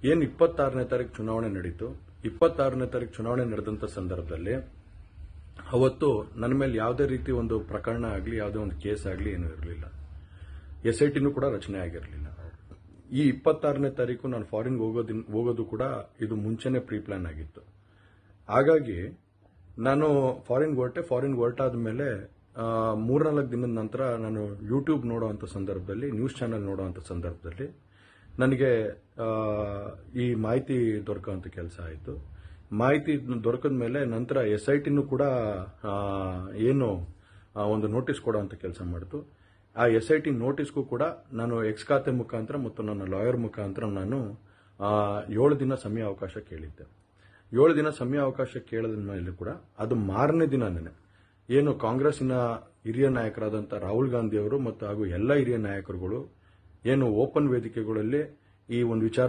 ಏನು 26ನೇ ತಾರೀಕು ಚುನಾವಣೆ ನಡೀತು. 26ನೇ ತಾರೀಕು ಚುನಾವಣೆ ನಡೆದಂತ ಸಂದರ್ಭದಲ್ಲಿ ಅವತ್ತು ನನ್ನ ಮೇಲೆ ಯಾವುದೇ ರೀತಿ ಒಂದು ಪ್ರಕರಣ ಆಗಲಿ, ಯಾವುದೇ ಒಂದು ಕೇಸ್ ಆಗಲಿ ಏನೂ ಇರಲಿಲ್ಲ. SITನೂ ಕೂಡ ರಚನೆ ಆಗಿರಲಿಲ್ಲ. ಈ 26ನೇ ತಾರೀಕು ನಾನು ಫಾರಿನ್ ಹೋಗೋದು ಕೂಡ ಇದು ಮುಂಚೆನೆ ಪ್ರೀ ಪ್ಲಾನ್ ಆಗಿತ್ತು. ಹಾಗಾಗಿ ನಾನು ಫಾರಿನ್ ಹೊರಟಾದ ಮೇಲೆ 3-4 ದಿನದ ನಂತರ ನಾನು ಯೂಟ್ಯೂಬ್ ನೋಡುವಂಥ ಸಂದರ್ಭದಲ್ಲಿ, ನ್ಯೂಸ್ ಚಾನೆಲ್ ನೋಡುವಂಥ ಸಂದರ್ಭದಲ್ಲಿ ನನಗೆ ಈ ಮಾಹಿತಿ ದೊರಕುವಂಥ ಕೆಲಸ ಆಯಿತು. ಮಾಹಿತಿ ದೊರಕಿದ ಮೇಲೆ ನಂತರ SITನೂ ಕೂಡ ಏನು ಒಂದು ನೋಟಿಸ್ ಕೊಡುವಂಥ ಕೆಲಸ ಮಾಡಿತು. ಆ SIT ನೋಟಿಸ್ಗೂ ಕೂಡ ನಾನು ಎಕ್ಸ್ ಖಾತೆ ಮುಖಾಂತರ ಮತ್ತು ನನ್ನ ಲಾಯರ್ ಮುಖಾಂತರ ನಾನು 7 ದಿನ ಸಮಯ ಅವಕಾಶ ಕೇಳಿದ್ದೆ. 7 ದಿನ ಸಮಯ ಅವಕಾಶ ಕೇಳಿದ ಮೇಲೆ ಕೂಡ ಅದು ಮಾರನೇ ದಿನನೇ ಏನು ಕಾಂಗ್ರೆಸ್ಸಿನ ಹಿರಿಯ ನಾಯಕರಾದಂಥ ರಾಹುಲ್ ಗಾಂಧಿ ಅವರು ಮತ್ತು ಹಾಗೂ ಎಲ್ಲ ಹಿರಿಯ ನಾಯಕರುಗಳು ಏನು ಓಪನ್ ವೇದಿಕೆಗಳಲ್ಲಿ ಈ ಒಂದು ವಿಚಾರ